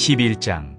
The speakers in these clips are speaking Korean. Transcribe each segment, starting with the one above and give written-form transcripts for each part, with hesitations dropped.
11장.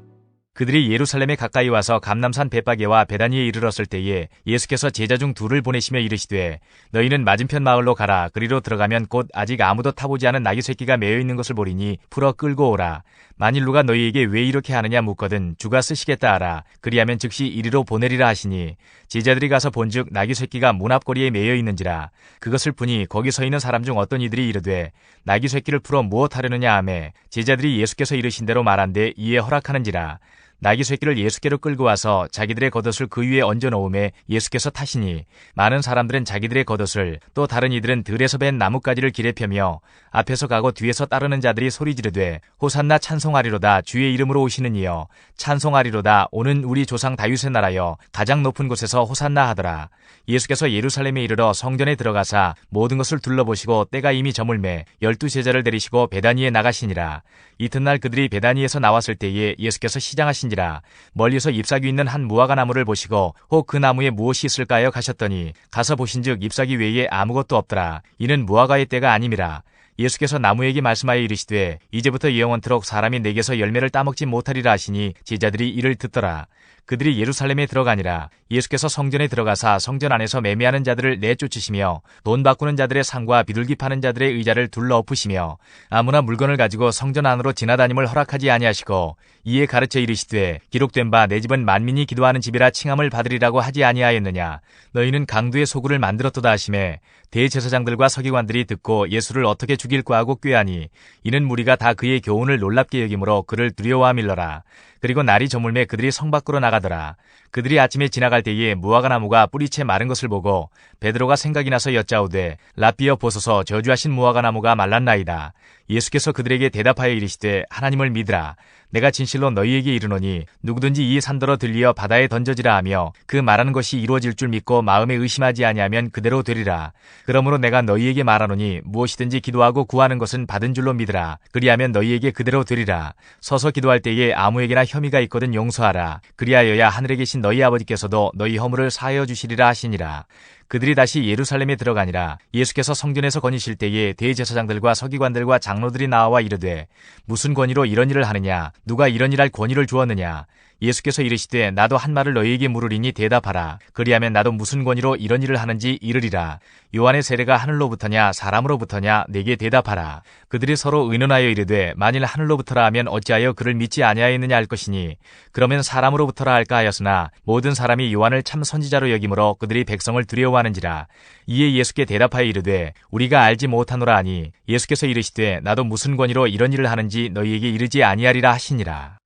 그들이 예루살렘에 가까이 와서 감람산 벳바게와 베다니에 이르렀을 때에 예수께서 제자 중 둘을 보내시며 이르시되 너희는 맞은편 마을로 가라. 그리로 들어가면 곧 아직 아무도 타보지 않은 나귀 새끼가 매여 있는 것을 보리니 풀어 끌고 오라. 만일 누가 너희에게 왜 이렇게 하느냐 묻거든 주가 쓰시겠다 하라. 그리하면 즉시 이리로 보내리라 하시니 제자들이 가서 본즉 나귀 새끼가 문 앞거리에 매여 있는지라. 그것을 보니 거기 서 있는 사람 중 어떤 이들이 이르되 나귀 새끼를 풀어 무엇하려느냐 하매 제자들이 예수께서 이르신 대로 말한데 이에 허락하는지라. 나귀 새끼를 예수께로 끌고 와서 자기들의 겉옷을 그 위에 얹어 놓음에 예수께서 타시니 많은 사람들은 자기들의 겉옷을 또 다른 이들은 들에서 벤 나뭇가지를 길에 펴며 앞에서 가고 뒤에서 따르는 자들이 소리 지르되 호산나 찬송하리로다. 주의 이름으로 오시는 이여 찬송하리로다. 오는 우리 조상 다윗의 나라여 가장 높은 곳에서 호산나 하더라. 예수께서 예루살렘에 이르러 성전에 들어가사 모든 것을 둘러보시고 때가 이미 저물매 12 제자를 데리시고 베다니에 나가시니라. 이튿날 그들이 베다니에서 나왔을 때에 예수께서 시장하신지라. 멀리서 잎사귀 있는 한 무화과 나무를 보시고 혹 그 나무에 무엇이 있을까요 가셨더니 가서 보신즉 잎사귀 외에 아무것도 없더라. 이는 무화과의 때가 아님이라. 예수께서 나무에게 말씀하여 이르시되 이제부터 영원토록 사람이 내게서 열매를 따먹지 못하리라 하시니 제자들이 이를 듣더라. 그들이 예루살렘에 들어가니라. 예수께서 성전에 들어가사 성전 안에서 매매하는 자들을 내쫓으시며 돈 바꾸는 자들의 상과 비둘기 파는 자들의 의자를 둘러 엎으시며 아무나 물건을 가지고 성전 안으로 지나다님을 허락하지 아니하시고 이에 가르쳐 이르시되 기록된 바 내 집은 만민이 기도하는 집이라 칭함을 받으리라고 하지 아니하였느냐. 너희는 강도의 소굴을 만들었도다 하시매 대제사장들과 서기관들이 듣고 예수를 어떻게 죽일까 하고 꾀하니 이는 무리가 다 그의 교훈을 놀랍게 여기므로 그를 두려워함일러라. 그리고 날이 저물매 그들이 성 밖으로 나가더라. 그들이 아침에 지나갈 때에 무화과 나무가 뿌리채 마른 것을 보고 베드로가 생각이 나서 여짜오되 랍비여 보소서 저주하신 무화과 나무가 말랐나이다. 예수께서 그들에게 대답하여 이르시되 하나님을 믿으라. 내가 진실로 너희에게 이르노니 누구든지 이 산더러 들리어 바다에 던져지라 하며 그 말하는 것이 이루어질 줄 믿고 마음에 의심하지 아니하면 그대로 되리라. 그러므로 내가 너희에게 말하노니 무엇이든지 기도하고 구하는 것은 받은 줄로 믿으라. 그리하면 너희에게 그대로 되리라. 서서 기도할 때에 아무에게나 혐의가 있거든 용서하라. 그리하여야 하늘에 계신 너희 아버지께서도 너희 허물을 사하여 주시리라 하시니라. 그들이 다시 예루살렘에 들어가니라. 예수께서 성전에서 거니실 때에 대제사장들과 서기관들과 장로들이 나와 이르되 무슨 권위로 이런 일을 하느냐. 누가 이런 일할 권위를 주었느냐. 예수께서 이르시되 나도 한 말을 너희에게 물으리니 대답하라. 그리하면 나도 무슨 권위로 이런 일을 하는지 이르리라. 요한의 세례가 하늘로부터냐 사람으로부터냐 내게 대답하라. 그들이 서로 의논하여 이르되 만일 하늘로부터라 하면 어찌하여 그를 믿지 아니하였느냐 할 것이니 그러면 사람으로부터라 할까 하였으나 모든 사람이 요한을 참 선지자로 여기므로 그들이 백성을 두려워하는지라. 이에 예수께 대답하여 이르되 우리가 알지 못하노라 하니 예수께서 이르시되 나도 무슨 권위로 이런 일을 하는지 너희에게 이르지 아니하리라 하시니라.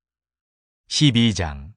12장.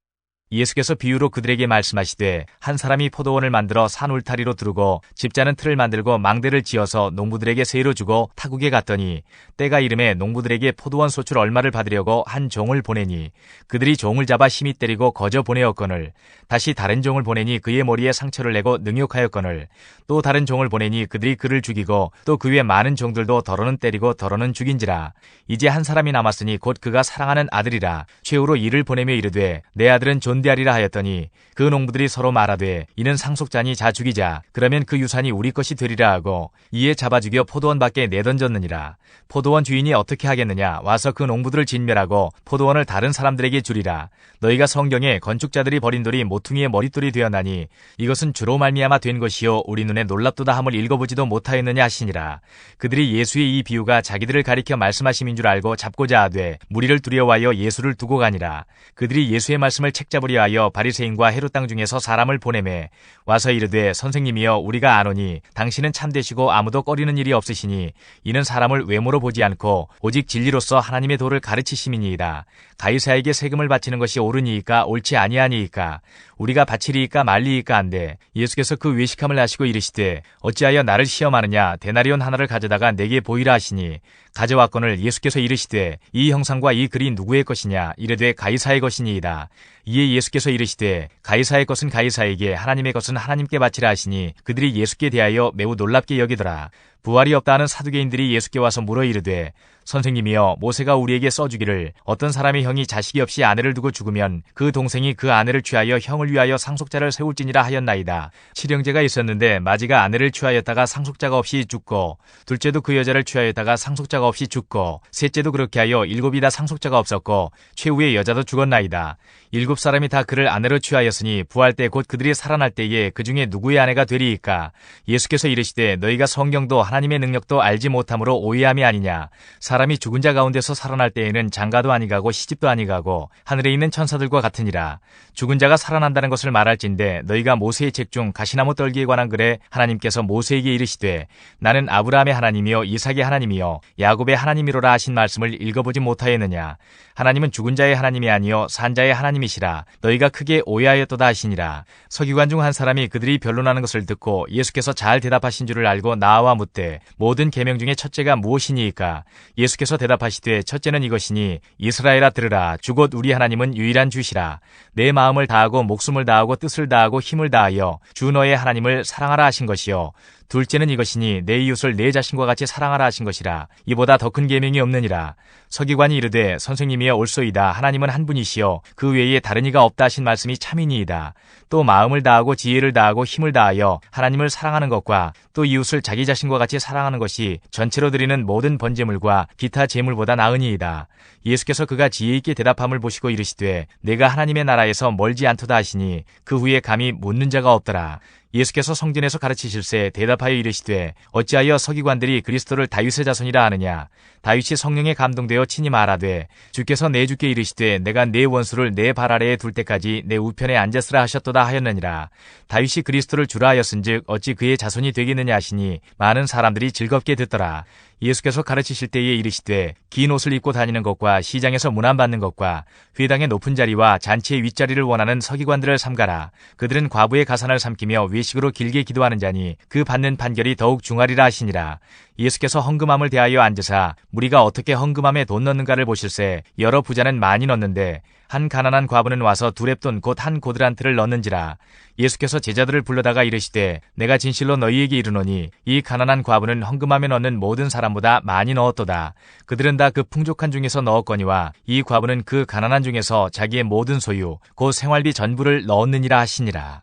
예수께서 비유로 그들에게 말씀하시되 한 사람이 포도원을 만들어 산 울타리로 두르고 집자는 틀을 만들고 망대를 지어서 농부들에게 세로 주고 타국에 갔더니 때가 이름에 농부들에게 포도원 소출 얼마를 받으려고 한 종을 보내니 그들이 종을 잡아 심히 때리고 거저 보내었거늘 다시 다른 종을 보내니 그의 머리에 상처를 내고 능욕하였거늘 또 다른 종을 보내니 그들이 그를 죽이고 또 그 외 많은 종들도 더러는 때리고 더러는 죽인지라. 이제 한 사람이 남았으니 곧 그가 사랑하는 아들이라. 최후로 이를 보내며 이르되 내 아들은 존대하리라 하였더니 그 농부들이 서로 말하되 이는 상속자니 자 죽이자. 그러면 그 유산이 우리 것이 되리라 하고 이에 잡아 죽여 포도원 밖에 내던졌느니라. 포도원 주인이 어떻게 하겠느냐. 와서 그 농부들을 진멸하고 포도원을 다른 사람들에게 주리라. 너희가 성경에 건축자들이 버린 돌이 모퉁이의 머릿돌이 되었나니 이것은 주로 말미암아 된 것이요 우리 눈에 놀랍도다 함을 읽어보지도 못하였느냐 하시니라. 그들이 예수의 이 비유가 자기들을 가리켜 말씀하심인 줄 알고 잡고자 하되 무리를 두려워하여 예수를 두고 가니라. 그들이 예수의 말씀을 책잡으려 하여 바리새인과 헤롯 땅 중에서 사람을 보내매 와서 이르되 선생님이여 우리가 아노니 당신은 참되시고 아무도 꺼리는 일이 없으시니 이는 사람을 외모로 보지 않고 오직 진리로서 하나님의 도를 가르치심이니이다. 가이사에게 세금을 바치는 것이 옳으니이까 옳지 아니하니이까 우리가 바치리이까 말리이까 한데 예수께서 그 외식함을 아시고 이르시되 어찌하여 나를 시험하느냐. 데나리온 하나를 가져다가 내게 보이라 하시니 가져왔거늘 예수께서 이르시되 이 형상과 이 글이 누구의 것이냐. 이르되 가이사의 것이니이다. 이에 예수께서 이르시되 가이사의 것은 가이사에게 하나님의 것은 하나님께 바치라 하시니 그들이 예수께 대하여 매우 놀랍게 여기더라. 부활이 없다 하는 사두개인들이 예수께 와서 물어 이르되 선생님이여 모세가 우리에게 써주기를 어떤 사람의 형이 자식이 없이 아내를 두고 죽으면 그 동생이 그 아내를 취하여 형을 위하여 상속자를 세울지니라 하였나이다. 칠형제가 있었는데 마지가 아내를 취하였다가 상속자가 없이 죽고 둘째도 그 여자를 취하였다가 상속자가 없이 죽고 셋째도 그렇게 하여 일곱이 다 상속자가 없었고 최후의 여자도 죽었나이다. 일곱 사람이 다 그를 아내로 취하였으니 부활 때 곧 그들이 살아날 때에 그 중에 누구의 아내가 되리이까. 예수께서 이르시되 너희가 성경도 하나님의 능력도 알지 못함으로 오해함이 아니냐. 사람이 죽은 자 가운데서 살아날 때에는 장가도 아니가고 시집도 아니가고 하늘에 있는 천사들과 같으니라. 죽은 자가 살아난다는 것을 말할진대 너희가 모세의 책 중 가시나무 떨기에 관한 글에 하나님께서 모세에게 이르시되 나는 아브라함의 하나님이요 이삭의 하나님이요 야곱의 하나님이로라 하신 말씀을 읽어보지 못하였느냐. 하나님은 죽은 자의 하나님이 아니요 산 자의 하나님이시라. 너희가 크게 오해하였도다 하시니라. 서기관 중 한 사람이 그들이 변론하는 것을 듣고 예수께서 잘 대답하신 줄을 알고 나와 묻되 모든 계명 중에 첫째가 무엇이니이까. 예수께서 대답하시되 첫째는 이것이니 이스라엘아 들으라. 주곧 우리 하나님은 유일한 주시라. 내 마음을 다하고 목숨을 다하고 뜻을 다하고 힘을 다하여 주 너의 하나님을 사랑하라 하신 것이요. 둘째는 이것이니 내 이웃을 내 자신과 같이 사랑하라 하신 것이라. 이보다 더 큰 계명이 없느니라. 서기관이 이르되 선생님이여 옳소이다. 하나님은 한 분이시요 그 외에 다른 이가 없다 하신 말씀이 참이니이다. 또 마음을 다하고 지혜를 다하고 힘을 다하여 하나님을 사랑하는 것과 또 이웃을 자기 자신과 같이 사랑하는 것이 전체로 드리는 모든 번제물과 기타 제물보다 나으니이다. 예수께서 그가 지혜 있게 대답함을 보시고 이르시되 내가 하나님의 나라에서 멀지 않도다 하시니 그 후에 감히 묻는 자가 없더라. 예수께서 성전에서 가르치실세 대답하여 이르시되 어찌하여 서기관들이 그리스도를 다윗의 자손이라 하느냐. 다윗이 성령에 감동되어 친히 말하되 주께서 내 주께 이르시되 내가 내 원수를 내 발 아래에 둘 때까지 내 우편에 앉았으라 하셨도다 하였느니라. 다윗이 그리스도를 주라 하였은즉 어찌 그의 자손이 되겠느냐 하시니 많은 사람들이 즐겁게 듣더라. 예수께서 가르치실 때에 이르시되 긴 옷을 입고 다니는 것과 시장에서 문안받는 것과 회당의 높은 자리와 잔치의 윗자리를 원하는 서기관들을 삼가라. 그들은 과부의 가산을 삼키며 외식으로 길게 기도하는 자니 그 받는 판결이 더욱 중하리라 하시니라. 예수께서 헌금함을 대하여 앉으사 무리가 어떻게 헌금함에 돈 넣는가를 보실세 여러 부자는 많이 넣는데 한 가난한 과부는 와서 두 렙돈 곧 한 고드란트를 넣는지라. 예수께서 제자들을 불러다가 이르시되 내가 진실로 너희에게 이르노니 이 가난한 과부는 헌금함에 넣는 모든 사람보다 많이 넣었도다. 그들은 다 그 풍족한 중에서 넣었거니와 이 과부는 그 가난한 중에서 자기의 모든 소유 곧 생활비 전부를 넣었느니라 하시니라.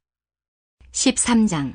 13장.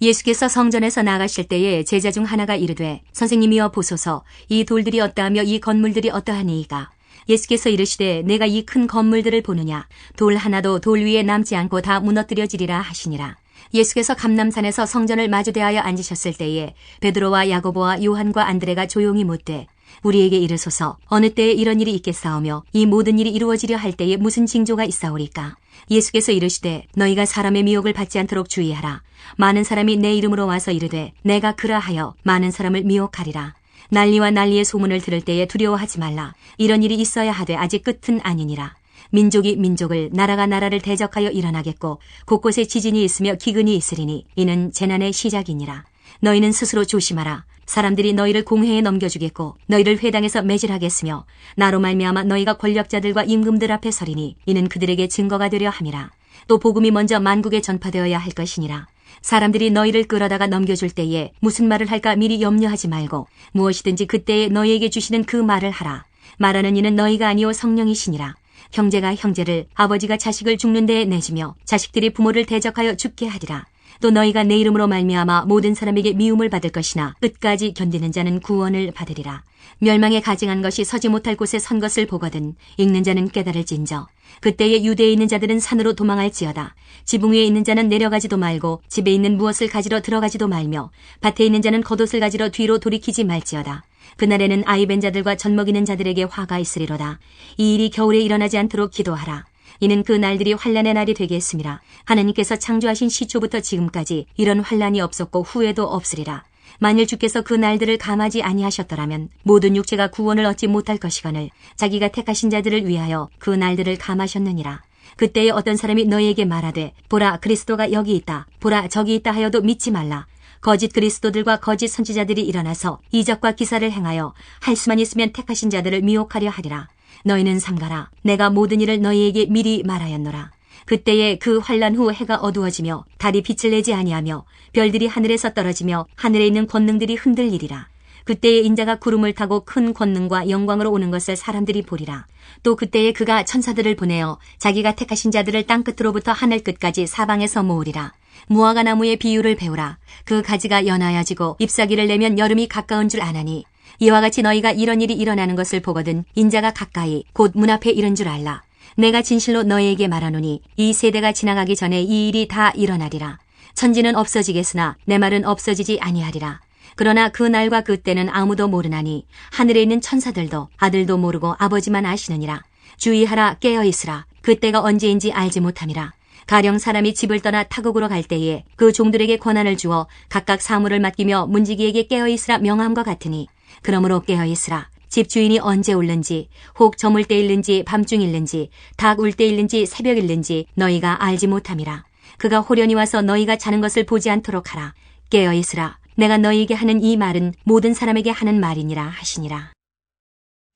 예수께서 성전에서 나가실 때에 제자 중 하나가 이르되 선생님이여 보소서 이 돌들이 어떠하며 이 건물들이 어떠하니이까. 예수께서 이르시되 내가 이 큰 건물들을 보느냐. 돌 하나도 돌 위에 남지 않고 다 무너뜨려지리라 하시니라. 예수께서 감람산에서 성전을 마주대하여 앉으셨을 때에 베드로와 야고보와 요한과 안드레가 조용히 묻되 우리에게 이르소서 어느 때에 이런 일이 있겠사오며 이 모든 일이 이루어지려 할 때에 무슨 징조가 있사오리까. 예수께서 이르시되 너희가 사람의 미혹을 받지 않도록 주의하라. 많은 사람이 내 이름으로 와서 이르되 내가 그라하여 많은 사람을 미혹하리라. 난리와 난리의 소문을 들을 때에 두려워하지 말라. 이런 일이 있어야 하되 아직 끝은 아니니라. 민족이 민족을 나라가 나라를 대적하여 일어나겠고 곳곳에 지진이 있으며 기근이 있으리니 이는 재난의 시작이니라. 너희는 스스로 조심하라. 사람들이 너희를 공회에 넘겨주겠고 너희를 회당에서 매질하겠으며 나로 말미암아 너희가 권력자들과 임금들 앞에 서리니 이는 그들에게 증거가 되려 함이라. 또 복음이 먼저 만국에 전파되어야 할 것이니라. 사람들이 너희를 끌어다가 넘겨줄 때에 무슨 말을 할까 미리 염려하지 말고 무엇이든지 그때에 너희에게 주시는 그 말을 하라. 말하는 이는 너희가 아니오 성령이시니라. 형제가 형제를 아버지가 자식을 죽는 데에 내주며 자식들이 부모를 대적하여 죽게 하리라. 또 너희가 내 이름으로 말미암아 모든 사람에게 미움을 받을 것이나 끝까지 견디는 자는 구원을 받으리라. 멸망에 가증한 것이 서지 못할 곳에 선 것을 보거든 읽는 자는 깨달을진저. 그때에 유대에 있는 자들은 산으로 도망할지어다. 지붕 위에 있는 자는 내려가지도 말고 집에 있는 무엇을 가지러 들어가지도 말며 밭에 있는 자는 겉옷을 가지러 뒤로 돌이키지 말지어다. 그날에는 아이벤 자들과 젖먹이는 자들에게 화가 있으리로다. 이 일이 겨울에 일어나지 않도록 기도하라. 이는 그 날들이 환난의 날이 되게 했음이라. 하나님께서 창조하신 시초부터 지금까지 이런 환난이 없었고 후에도 없으리라. 만일 주께서 그 날들을 감하지 아니하셨더라면 모든 육체가 구원을 얻지 못할 것이거늘 자기가 택하신 자들을 위하여 그 날들을 감하셨느니라. 그때에 어떤 사람이 너희에게 말하되 보라 그리스도가 여기 있다 보라 저기 있다 하여도 믿지 말라. 거짓 그리스도들과 거짓 선지자들이 일어나서 이적과 기사를 행하여 할 수만 있으면 택하신 자들을 미혹하려 하리라. 너희는 삼가라. 내가 모든 일을 너희에게 미리 말하였노라. 그때에 그 환란 후 해가 어두워지며 달이 빛을 내지 아니하며 별들이 하늘에서 떨어지며 하늘에 있는 권능들이 흔들리리라. 그때에 인자가 구름을 타고 큰 권능과 영광으로 오는 것을 사람들이 보리라. 또 그때에 그가 천사들을 보내어 자기가 택하신 자들을 땅끝으로부터 하늘 끝까지 사방에서 모으리라. 무화과 나무의 비유를 배우라. 그 가지가 연하여지고 잎사귀를 내면 여름이 가까운 줄 아나니 이와 같이 너희가 이런 일이 일어나는 것을 보거든 인자가 가까이 곧 문 앞에 이른 줄 알라. 내가 진실로 너희에게 말하노니 이 세대가 지나가기 전에 이 일이 다 일어나리라. 천지는 없어지겠으나 내 말은 없어지지 아니하리라. 그러나 그 날과 그 때는 아무도 모르나니 하늘에 있는 천사들도 아들도 모르고 아버지만 아시느니라. 주의하라, 깨어있으라. 그때가 언제인지 알지 못함이라. 가령 사람이 집을 떠나 타국으로 갈 때에 그 종들에게 권한을 주어 각각 사물을 맡기며 문지기에게 깨어있으라 명함과 같으니 그러므로 깨어있으라. 집주인이 언제 올는지 혹 저물 때 일는지 밤중 일는지 닭 울 때 일는지 새벽 일는지 너희가 알지 못함이라. 그가 호련히 와서 너희가 자는 것을 보지 않도록 하라. 깨어있으라. 내가 너희에게 하는 이 말은 모든 사람에게 하는 말이니라 하시니라.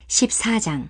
14장.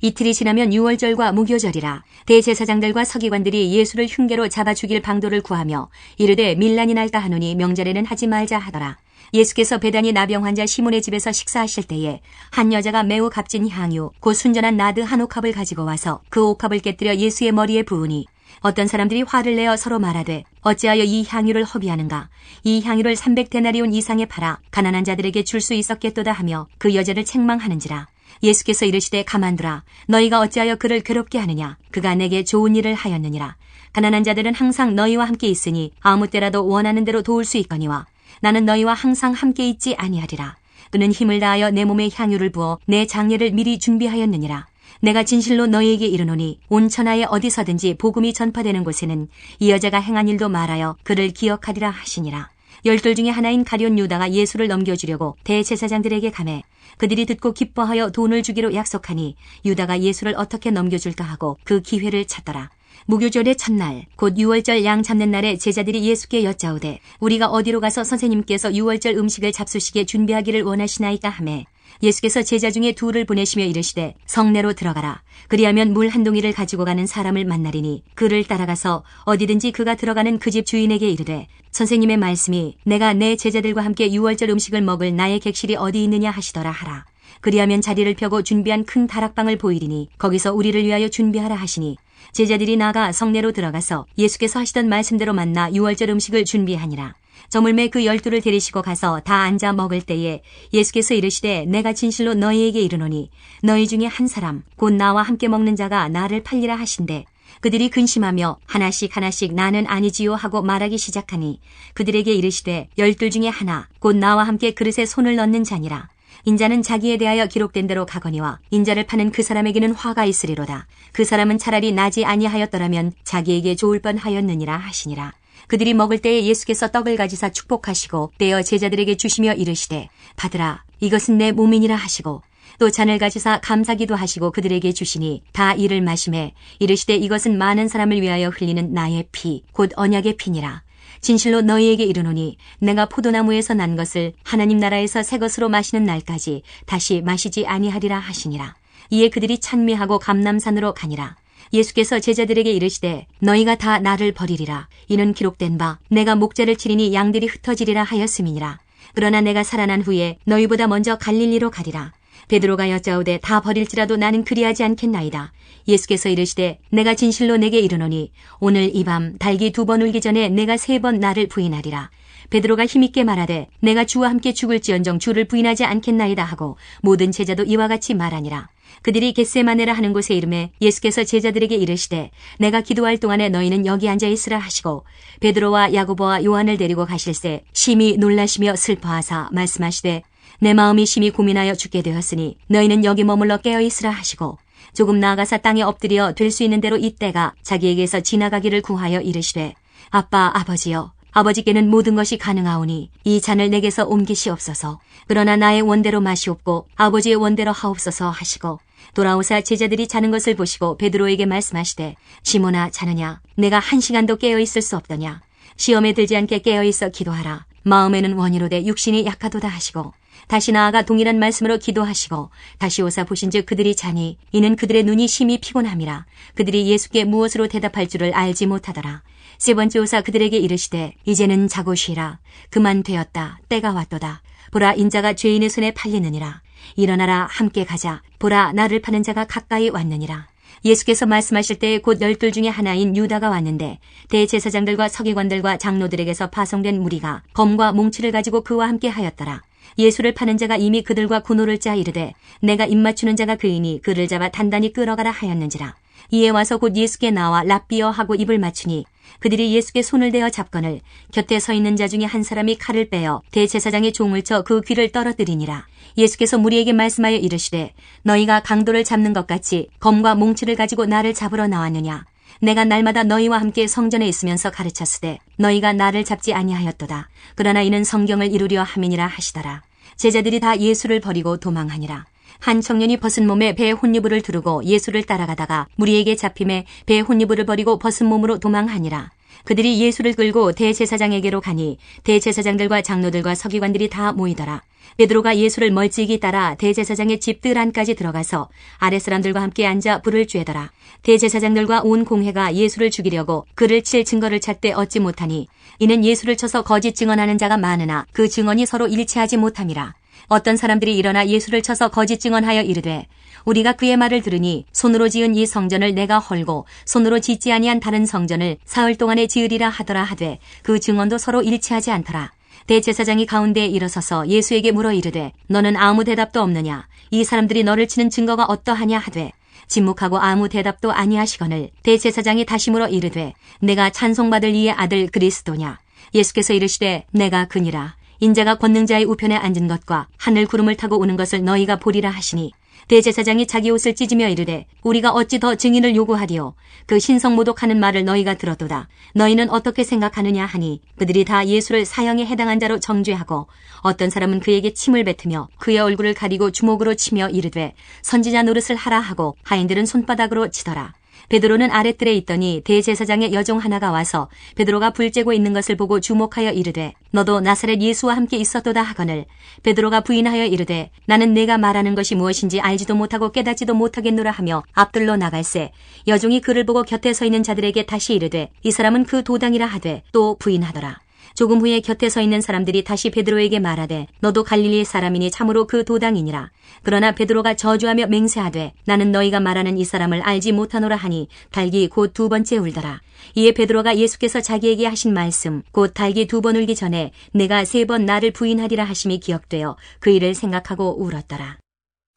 이틀이 지나면 유월절과 무교절이라. 대제사장들과 서기관들이 예수를 흉계로 잡아 죽일 방도를 구하며 이르되 밀란이 날까 하노니 명절에는 하지 말자 하더라. 예수께서 베다니 나병 환자 시몬의 집에서 식사하실 때에 한 여자가 매우 값진 향유 곧 순전한 나드 한 옥합을 가지고 와서 그 옥합을 깨뜨려 예수의 머리에 부으니 어떤 사람들이 화를 내어 서로 말하되 어찌하여 이 향유를 허비하는가. 이 향유를 300데나리온 이상에 팔아 가난한 자들에게 줄 수 있었겠도다 하며 그 여자를 책망하는지라. 예수께서 이르시되 가만두라. 너희가 어찌하여 그를 괴롭게 하느냐. 그가 내게 좋은 일을 하였느니라. 가난한 자들은 항상 너희와 함께 있으니 아무 때라도 원하는 대로 도울 수 있거니와 나는 너희와 항상 함께 있지 아니하리라. 그는 힘을 다하여 내 몸에 향유를 부어 내 장례를 미리 준비하였느니라. 내가 진실로 너희에게 이르노니 온 천하에 어디서든지 복음이 전파되는 곳에는 이 여자가 행한 일도 말하여 그를 기억하리라 하시니라. 12 중에 하나인 가룟 유다가 예수를 넘겨주려고 대제사장들에게 가매 그들이 듣고 기뻐하여 돈을 주기로 약속하니 유다가 예수를 어떻게 넘겨줄까 하고 그 기회를 찾더라. 무교절의 첫날 곧 유월절 양 잡는 날에 제자들이 예수께 여짜오되 우리가 어디로 가서 선생님께서 유월절 음식을 잡수시게 준비하기를 원하시나이까 하매 예수께서 제자 중에 둘을 보내시며 이르시되 성내로 들어가라. 그리하면 물 한 동이를 가지고 가는 사람을 만나리니 그를 따라가서 어디든지 그가 들어가는 그 집 주인에게 이르되 선생님의 말씀이 내가 내 제자들과 함께 유월절 음식을 먹을 나의 객실이 어디 있느냐 하시더라 하라. 그리하면 자리를 펴고 준비한 큰 다락방을 보이리니 거기서 우리를 위하여 준비하라 하시니 제자들이 나가 성내로 들어가서 예수께서 하시던 말씀대로 만나 유월절 음식을 준비하니라. 저물매 그 12를 데리시고 가서 다 앉아 먹을 때에 예수께서 이르시되 내가 진실로 너희에게 이르노니 너희 중에 한 사람 곧 나와 함께 먹는 자가 나를 팔리라 하신대. 그들이 근심하며 하나씩 하나씩 나는 아니지요 하고 말하기 시작하니 그들에게 이르시되 12 중에 하나 곧 나와 함께 그릇에 손을 넣는 자니라. 인자는 자기에 대하여 기록된 대로 가거니와 인자를 파는 그 사람에게는 화가 있으리로다. 그 사람은 차라리 나지 아니하였더라면 자기에게 좋을 뻔하였느니라 하시니라. 그들이 먹을 때에 예수께서 떡을 가지사 축복하시고 떼어 제자들에게 주시며 이르시되 받으라. 이것은 내 몸이니라 하시고 또 잔을 가지사 감사기도 하시고 그들에게 주시니 다 이를 마시매 이르시되 이것은 많은 사람을 위하여 흘리는 나의 피 곧 언약의 피니라. 진실로 너희에게 이르노니 내가 포도나무에서 난 것을 하나님 나라에서 새 것으로 마시는 날까지 다시 마시지 아니하리라 하시니라. 이에 그들이 찬미하고 감람산으로 가니라. 예수께서 제자들에게 이르시되 너희가 다 나를 버리리라. 이는 기록된 바 내가 목자를 치리니 양들이 흩어지리라 하였음이니라. 그러나 내가 살아난 후에 너희보다 먼저 갈릴리로 가리라. 베드로가 여짜오되 다 버릴지라도 나는 그리하지 않겠나이다. 예수께서 이르시되 내가 진실로 내게 이르노니 오늘 이 밤 달기 2번 울기 전에 내가 3번 나를 부인하리라. 베드로가 힘있게 말하되 내가 주와 함께 죽을지언정 주를 부인하지 않겠나이다 하고 모든 제자도 이와 같이 말하니라. 그들이 겟세마네라 하는 곳에 이르매 예수께서 제자들에게 이르시되 내가 기도할 동안에 너희는 여기 앉아 있으라 하시고 베드로와 야고보와 요한을 데리고 가실새 심히 놀라시며 슬퍼하사 말씀하시되 내 마음이 심히 고민하여 죽게 되었으니 너희는 여기 머물러 깨어 있으라 하시고 조금 나아가사 땅에 엎드려 될 수 있는 대로 이때가 자기에게서 지나가기를 구하여 이르시되 아빠 아버지여 아버지께는 모든 것이 가능하오니 이 잔을 내게서 옮기시옵소서. 그러나 나의 원대로 마시옵고 아버지의 원대로 하옵소서 하시고 돌아오사 제자들이 자는 것을 보시고 베드로에게 말씀하시되 시몬아 자느냐 내가 1시간도 깨어있을 수 없더냐. 시험에 들지 않게 깨어있어 기도하라. 마음에는 원이로되 육신이 약하도다 하시고 다시 나아가 동일한 말씀으로 기도하시고 다시 오사 보신즉 그들이 자니 이는 그들의 눈이 심히 피곤함이라. 그들이 예수께 무엇으로 대답할 줄을 알지 못하더라. 세 번째 오사 그들에게 이르시되 이제는 자고 쉬라. 그만 되었다. 때가 왔도다. 보라 인자가 죄인의 손에 팔리느니라. 일어나라 함께 가자. 보라 나를 파는 자가 가까이 왔느니라. 예수께서 말씀하실 때 곧 12 중에 하나인 유다가 왔는데 대제사장들과 서기관들과 장로들에게서 파송된 무리가 검과 몽치를 가지고 그와 함께 하였더라. 예수를 파는 자가 이미 그들과 군호를 짜 이르되 내가 입맞추는 자가 그이니 그를 잡아 단단히 끌어가라 하였는지라. 이에 와서 곧 예수께 나와 랍비어 하고 입을 맞추니 그들이 예수께 손을 대어 잡거늘 곁에 서 있는 자 중에 한 사람이 칼을 빼어 대제사장의 종을 쳐 그 귀를 떨어뜨리니라. 예수께서 무리에게 말씀하여 이르시되 너희가 강도를 잡는 것 같이 검과 몽치를 가지고 나를 잡으러 나왔느냐. 내가 날마다 너희와 함께 성전에 있으면서 가르쳤으되 너희가 나를 잡지 아니하였도다. 그러나 이는 성경을 이루려 함이니라 하시더라. 제자들이 다 예수를 버리고 도망하니라. 한 청년이 벗은 몸에 배에 혼유부를 두르고 예수를 따라가다가 무리에게 잡힘에 배에 혼유부를 버리고 벗은 몸으로 도망하니라. 그들이 예수를 끌고 대제사장에게로 가니 대제사장들과 장로들과 서기관들이 다 모이더라. 베드로가 예수를 멀찍이 따라 대제사장의 집 뜰 안까지 들어가서 아랫사람들과 함께 앉아 불을 쬐더라. 대제사장들과 온 공회가 예수를 죽이려고 그를 칠 증거를 찾되 얻지 못하니 이는 예수를 쳐서 거짓 증언하는 자가 많으나 그 증언이 서로 일치하지 못함이라. 어떤 사람들이 일어나 예수를 쳐서 거짓 증언하여 이르되 우리가 그의 말을 들으니 손으로 지은 이 성전을 내가 헐고 손으로 짓지 아니한 다른 성전을 사흘 동안에 지으리라 하더라 하되 그 증언도 서로 일치하지 않더라. 대제사장이 가운데에 일어서서 예수에게 물어 이르되 너는 아무 대답도 없느냐. 이 사람들이 너를 치는 증거가 어떠하냐 하되 침묵하고 아무 대답도 아니하시거늘 대제사장이 다시 물어 이르되 내가 찬송받을 이의 아들 그리스도냐. 예수께서 이르시되 내가 그니라. 인자가 권능자의 우편에 앉은 것과 하늘 구름을 타고 오는 것을 너희가 보리라 하시니 대제사장이 자기 옷을 찢으며 이르되 우리가 어찌 더 증인을 요구하리요. 그 신성모독하는 말을 너희가 들었도다. 너희는 어떻게 생각하느냐 하니 그들이 다 예수를 사형에 해당한 자로 정죄하고 어떤 사람은 그에게 침을 뱉으며 그의 얼굴을 가리고 주먹으로 치며 이르되 선지자 노릇을 하라 하고 하인들은 손바닥으로 치더라. 베드로는 아랫뜰에 있더니 대제사장의 여종 하나가 와서 베드로가 불 쬐고 있는 것을 보고 주목하여 이르되 너도 나사렛 예수와 함께 있었도다 하거늘 베드로가 부인하여 이르되 나는 내가 말하는 것이 무엇인지 알지도 못하고 깨닫지도 못하겠노라 하며 앞들로 나갈새 여종이 그를 보고 곁에 서 있는 자들에게 다시 이르되 이 사람은 그 도당이라 하되 또 부인하더라. 조금 후에 곁에 서 있는 사람들이 다시 베드로에게 말하되 너도 갈릴리 사람이니 참으로 그 도당이니라. 그러나 베드로가 저주하며 맹세하되 나는 너희가 말하는 이 사람을 알지 못하노라 하니 닭이 곧 2번째 울더라. 이에 베드로가 예수께서 자기에게 하신 말씀 곧 닭이 2번 울기 전에 내가 3번 나를 부인하리라 하심이 기억되어 그 일을 생각하고 울었더라.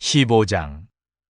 15장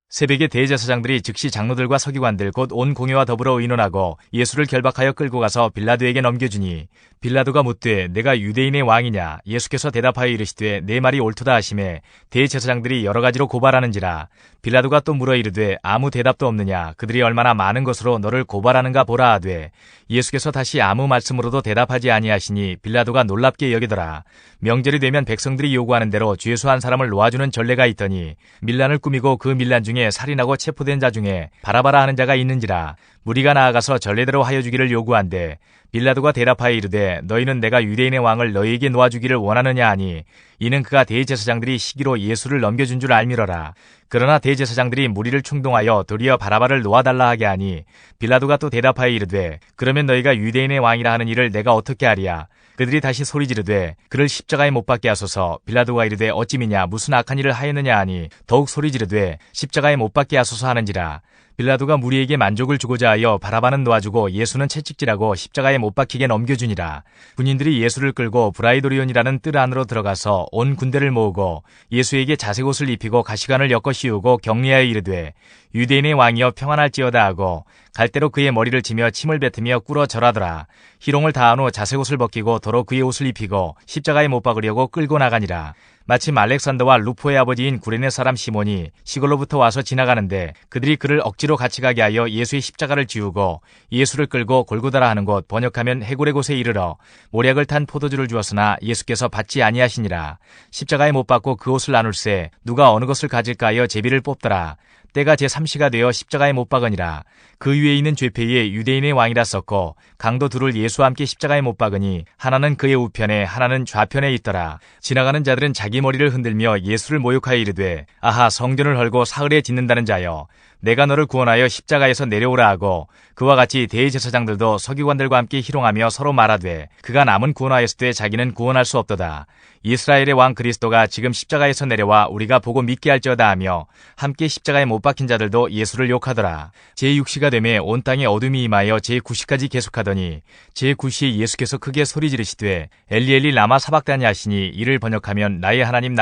새벽에 대제사장들이 즉시 장로들과 서기관들 곧 온 공회와 더불어 의논하고 예수를 결박하여 끌고 가서 빌라도에게 넘겨주니 빌라도가 묻되 내가 유대인의 왕이냐. 예수께서 대답하여 이르시되 내 말이 옳도다 하시매 대제사장들이 여러 가지로 고발하는지라. 빌라도가 또 물어 이르되 아무 대답도 없느냐. 그들이 얼마나 많은 것으로 너를 고발하는가 보라 하되 예수께서 다시 아무 말씀으로도 대답하지 아니하시니 빌라도가 놀랍게 여기더라. 명절이 되면 백성들이 요구하는 대로 죄수한 사람을 놓아주는 전례가 있더니 밀란을 꾸미고 그 밀란 중에 살인하고 체포된 자 중에 바라바라 하는 자가 있는지라. 무리가 나아가서 전례대로 하여 주기를 요구한대 빌라도가 대답하여 이르되 너희는 내가 유대인의 왕을 너희에게 놓아주기를 원하느냐 하니 이는 그가 대제사장들이 시기로 예수를 넘겨준 줄 알미러라. 그러나 대제사장들이 무리를 충동하여 도리어 바라바를 놓아달라 하게 하니 빌라도가 또 대답하여 이르되 그러면 너희가 유대인의 왕이라 하는 일을 내가 어떻게 하리야. 그들이 다시 소리 지르되 그를 십자가에 못 박게 하소서. 빌라도가 이르되 어찌미냐 무슨 악한 일을 하였느냐 하니 더욱 소리 지르되 십자가에 못 박게 하소서 하는지라. 빌라도가 무리에게 만족을 주고자 하여 바라바는 놓아주고 예수는 채찍질하고 십자가에 못 박히게 넘겨주니라. 군인들이 예수를 끌고 브라이도리온이라는 뜰 안으로 들어가서 온 군대를 모으고 예수에게 자색옷을 입히고 가시관을 엮어 씌우고 격리하여 이르되 유대인의 왕이여 평안할지어다 하고 갈대로 그의 머리를 치며 침을 뱉으며 꿇어 절하더라. 희롱을 다한 후 자색옷을 벗기고 도로 그의 옷을 입히고 십자가에 못 박으려고 끌고 나가니라. 마침 알렉산더와 루포의 아버지인 구레네 사람 시몬이 시골로부터 와서 지나가는데 그들이 그를 억지로 같이 가게 하여 예수의 십자가를 지우고 예수를 끌고 골고다라 하는 곳 번역하면 해골의 곳에 이르러 모략을 탄 포도주를 주었으나 예수께서 받지 아니하시니라. 십자가에 못 박고 그 옷을 나눌세 누가 어느 것을 가질까 하여 제비를 뽑더라. 때가 제3시가 되어 십자가에 못 박으니라. 그 위에 있는 죄패에 유대인의 왕이라 썼고 강도 둘을 예수와 함께 십자가에 못 박으니 하나는 그의 우편에 하나는 좌편에 있더라. 지나가는 자들은 자기 머리를 흔들며 예수를 모욕하여 이르되 아하 성전을 헐고 사흘에 짓는다는 자여 내가 너를 구원하여 십자가에서 내려오라 하고 그와 같이 대제사장들도 서기관들과 함께 희롱하며 서로 말하되 그가 남은 구원하였을 때 자기는 구원할 수 없도다. 이스라엘의 왕 그리스도가 지금 십자가에서 내려와 우리가 보고 믿게 할지어다 하며 함께 십자가에 못 박힌 자들도 예수를 욕하더라. 제6시가 되매 온 땅에 어둠이 임하여 제9시까지 계속하더니 제9시에 예수께서 크게 소리 지르시되 엘리 엘리 라마 사박다니 하시니 이를 번역하면 나의 하나님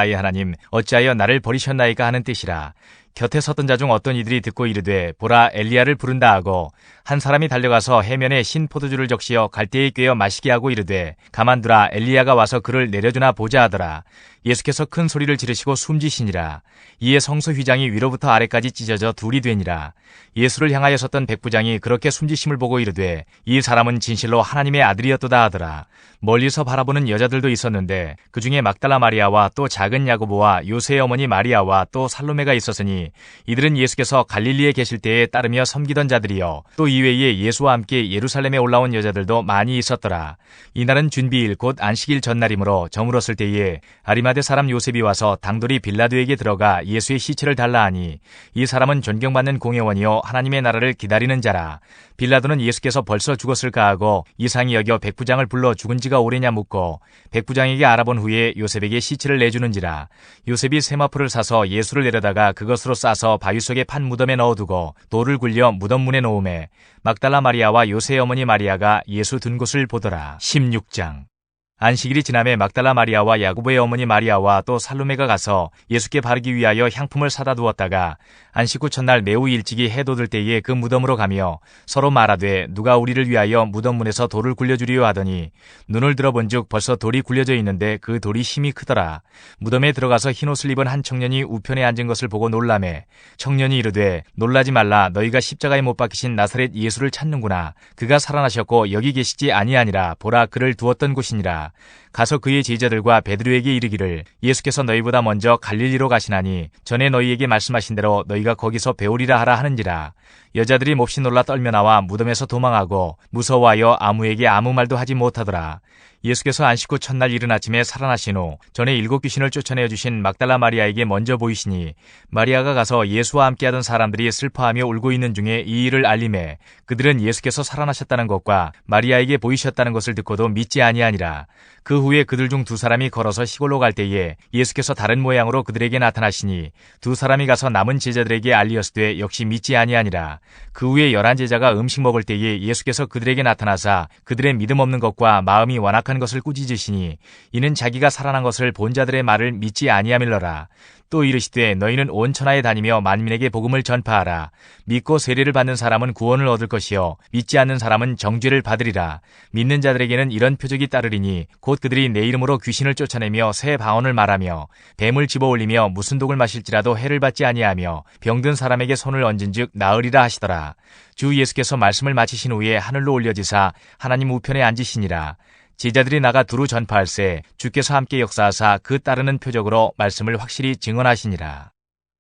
어찌하여 나를 버리셨나이까 하는 뜻이라. 곁에 섰던 자 중 어떤 이들이 듣고 이르되 보라 엘리야를 부른다 하고 한 사람이 달려가서 해면에 신 포도주를 적시어 갈대에 꿰어 마시게 하고 이르되 가만두라 엘리야가 와서 그를 내려주나 보자 하더라. 예수께서 큰 소리를 지르시고 숨지시니라. 이에 성소 휘장이 위로부터 아래까지 찢어져 둘이 되니라. 예수를 향하여 섰던 백부장이 그렇게 숨지심을 보고 이르되 이 사람은 진실로 하나님의 아들이었도다 하더라. 멀리서 바라보는 여자들도 있었는데 그 중에 막달라 마리아와 또 작은 야고보와 요새의 어머니 마리아와 또 살로메가 있었으니 이들은 예수께서 갈릴리에 계실 때에 따르며 섬기던 자들이요 또 이외에 예수와 함께 예루살렘에 올라온 여자들도 많이 있었더라. 이날은 준비일 곧 안식일 전날이므로 저물었을 때에 아리마대 사람 요셉이 와서 당돌이 빌라도에게 들어가 예수의 시체를 달라 하니 이 사람은 존경받는 공회원이요 하나님의 나라를 기다리는 자라. 빌라도는 예수께서 벌써 죽었을까 하고 이상히 여겨 백부장을 불러 죽은 지가 오래냐 묻고 백부장에게 알아본 후에 요셉에게 시체를 내주는지라. 요셉이 세마포를 사서 예수를 내려다가 그것으로 싸서 바위 속에 판 무덤에 넣어두고 돌을 굴려 무덤 문에 놓음에 막달라 마리아와 요새의 어머니 마리아가 예수 둔 곳을 보더라. 16장 안식일이 지남에 막달라 마리아와 야고보의 어머니 마리아와 또 살로메가 가서 예수께 바르기 위하여 향품을 사다 두었다가 안식 후 첫날 매우 일찍이 해 돋을 때에 그 무덤으로 가며 서로 말하되 누가 우리를 위하여 무덤 문에서 돌을 굴려주리요 하더니 눈을 들어본즉 벌써 돌이 굴려져 있는데 그 돌이 힘이 크더라. 무덤에 들어가서 흰옷을 입은 한 청년이 우편에 앉은 것을 보고 놀라매 청년이 이르되 놀라지 말라 너희가 십자가에 못 박히신 나사렛 예수를 찾는구나. 그가 살아나셨고 여기 계시지 아니하니라. 보라 그를 두었던 곳이니라. 가서 그의 제자들과 베드로에게 이르기를 예수께서 너희보다 먼저 갈릴리로 가시나니 전에 너희에게 말씀하신 대로 너희가 거기서 배우리라 하라 하는지라. 여자들이 몹시 놀라 떨며 나와 무덤에서 도망하고 무서워하여 아무에게 아무 말도 하지 못하더라. 예수께서 안식 후 첫날 이른 아침에 살아나신 후 전에 7 귀신을 쫓아내어 주신 막달라 마리아에게 먼저 보이시니 마리아가 가서 예수와 함께하던 사람들이 슬퍼하며 울고 있는 중에 이 일을 알림해 그들은 예수께서 살아나셨다는 것과 마리아에게 보이셨다는 것을 듣고도 믿지 아니하니라. 그 후에 그들 중 2사람이 걸어서 시골로 갈 때에 예수께서 다른 모양으로 그들에게 나타나시니 2사람이 가서 남은 제자들에게 알리었으되 역시 믿지 아니하니라. 그 후에 11제자가 음식 먹을 때에 예수께서 그들에게 나타나사 그들의 믿음 없는 것과 마음이 완악한 것을 꾸짖으시니 이는 자기가 살아난 것을 본 자들의 말을 믿지 아니함일러라. 또 이르시되 너희는 온 천하에 다니며 만민에게 복음을 전파하라. 믿고 세례를 받는 사람은 구원을 얻을 것이요 믿지 않는 사람은 정죄를 받으리라. 믿는 자들에게는 이런 표적이 따르리니 곧 그들이 내 이름으로 귀신을 쫓아내며 새 방언을 말하며 뱀을 집어올리며 무슨 독을 마실지라도 해를 받지 아니하며 병든 사람에게 손을 얹은즉 나으리라 하시더라. 주 예수께서 말씀을 마치신 후에 하늘로 올려지사 하나님 우편에 앉으시니라. 제자들이 나가 두루 전파할세 주께서 함께 역사하사 그 따르는 표적으로 말씀을 확실히 증언하시니라.